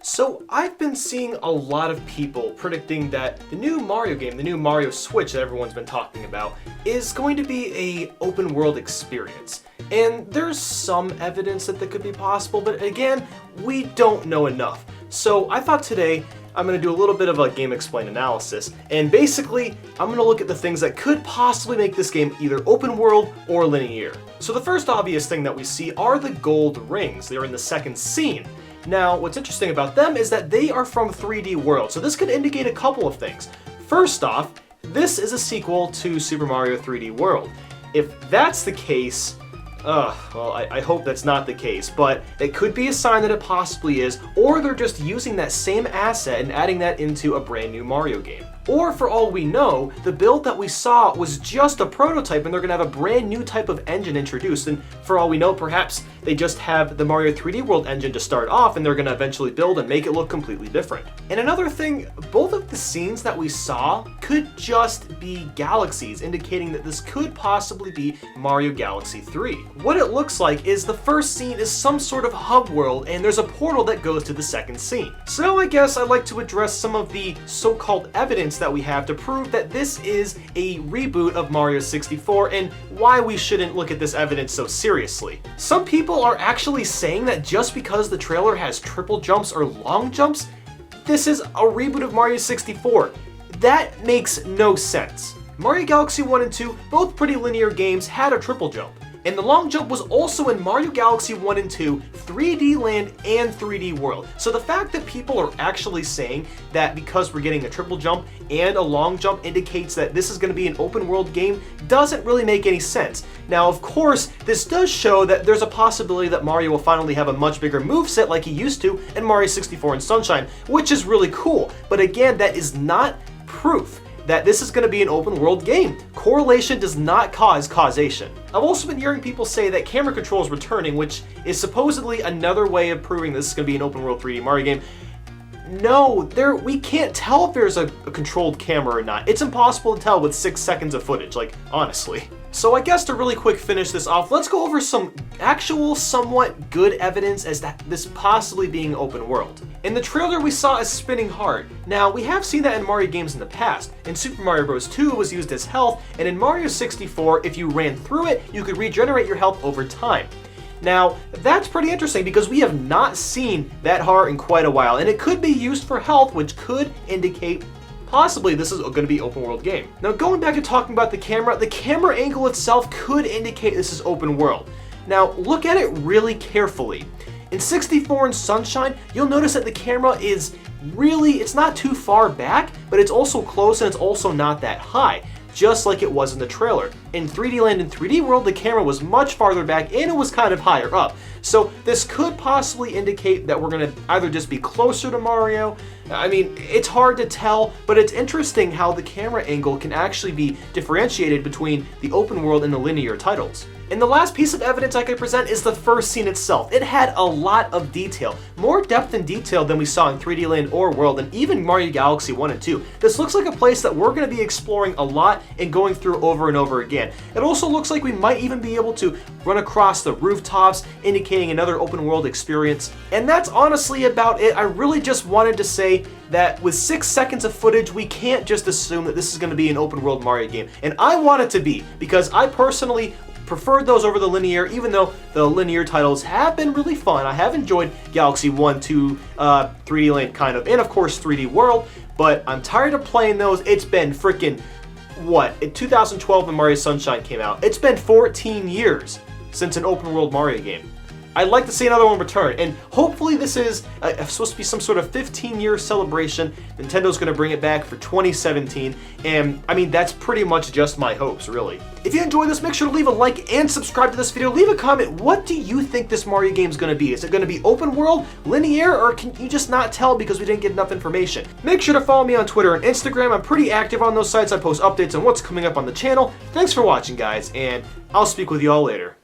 So I've been seeing a lot of people predicting that the new Mario game, the new Mario Switch that everyone's been talking about, is going to be a open world experience. And there's some evidence that could be possible, but again, we don't know enough. So I thought today I'm going to do a little bit of a Game Explain analysis, and basically I'm going to look at the things that could possibly make this game either open world or linear. So the first obvious thing that we see are the gold rings. They're in the second scene. Now, what's interesting about them is that they are from 3D World, so this could indicate a couple of things. First off, this is a sequel to Super Mario 3D World. If that's the case, well, I hope that's not the case, but it could be a sign that it possibly is, or they're just using that same asset and adding that into a brand new Mario game. Or for all we know, the build that we saw was just a prototype and they're gonna have a brand new type of engine introduced, and for all we know, perhaps they just have the Mario 3D World engine to start off and they're gonna eventually build and make it look completely different. And another thing, both of the scenes that we saw could just be galaxies, indicating that this could possibly be Mario Galaxy 3. What it looks like is the first scene is some sort of hub world and there's a portal that goes to the second scene. So now I guess I'd like to address some of the so-called evidence that we have to prove that this is a reboot of Mario 64 and why we shouldn't look at this evidence so seriously. Some people are actually saying that just because the trailer has triple jumps or long jumps, this is a reboot of Mario 64. That makes no sense. Mario Galaxy 1 and 2, both pretty linear games, had a triple jump. And the long jump was also in Mario Galaxy 1 and 2, 3D Land, and 3D World. So the fact that people are actually saying that because we're getting a triple jump and a long jump indicates that this is going to be an open world game doesn't really make any sense. Now, of course, this does show that there's a possibility that Mario will finally have a much bigger moveset like he used to in Mario 64 and Sunshine, which is really cool. But again, that is not proof that this is going to be an open world game. Correlation does not cause causation. I've also been hearing people say that camera control is returning, which is supposedly another way of proving this is going to be an open world 3D Mario game. No, we can't tell if there's a controlled camera or not. It's impossible to tell with 6 seconds of footage, like, honestly. So I guess to really quick finish this off, let's go over some actual somewhat good evidence as that this possibly being open world. In the trailer we saw a spinning heart. Now we have seen that in Mario games in the past. In Super Mario Bros. 2 it was used as health, and in Mario 64 if you ran through it you could regenerate your health over time. Now, that's pretty interesting because we have not seen that heart in quite a while, and it could be used for health, which could indicate possibly this is going to be an open world game. Now, going back to talking about the camera angle itself could indicate this is open world. Now, look at it really carefully. In 64 and Sunshine, you'll notice that the camera is really, it's not too far back, but it's also close and it's also not that high, just like it was in the trailer. In 3D Land and 3D World, the camera was much farther back and it was kind of higher up. So this could possibly indicate that we're gonna either just be closer to Mario. I mean, it's hard to tell, but it's interesting how the camera angle can actually be differentiated between the open world and the linear titles. And the last piece of evidence I could present is the first scene itself. It had a lot of detail, more depth and detail than we saw in 3D Land or World, and even Mario Galaxy 1 and 2. This looks like a place that we're going to be exploring a lot and going through over and over again. It also looks like we might even be able to run across the rooftops, indicating another open world experience. And that's honestly about it. I really just wanted to say that with 6 seconds of footage, we can't just assume that this is going to be an open world Mario game. And I want it to be, because I personally preferred those over the linear, even though the linear titles have been really fun. I have enjoyed Galaxy 1, 2, 3D Land kind of, and of course 3D World, but I'm tired of playing those. It's been freaking, what, in 2012 when Mario Sunshine came out, it's been 14 years since an open world Mario game. I'd like to see another one return, and hopefully this is supposed to be some sort of 15-year celebration. Nintendo's going to bring it back for 2017, and I mean, that's pretty much just my hopes, really. If you enjoyed this, make sure to leave a like and subscribe to this video. Leave a comment. What do you think this Mario game is going to be? Is it going to be open world, linear, or can you just not tell because we didn't get enough information? Make sure to follow me on Twitter and Instagram. I'm pretty active on those sites. I post updates on what's coming up on the channel. Thanks for watching, guys, and I'll speak with you all later.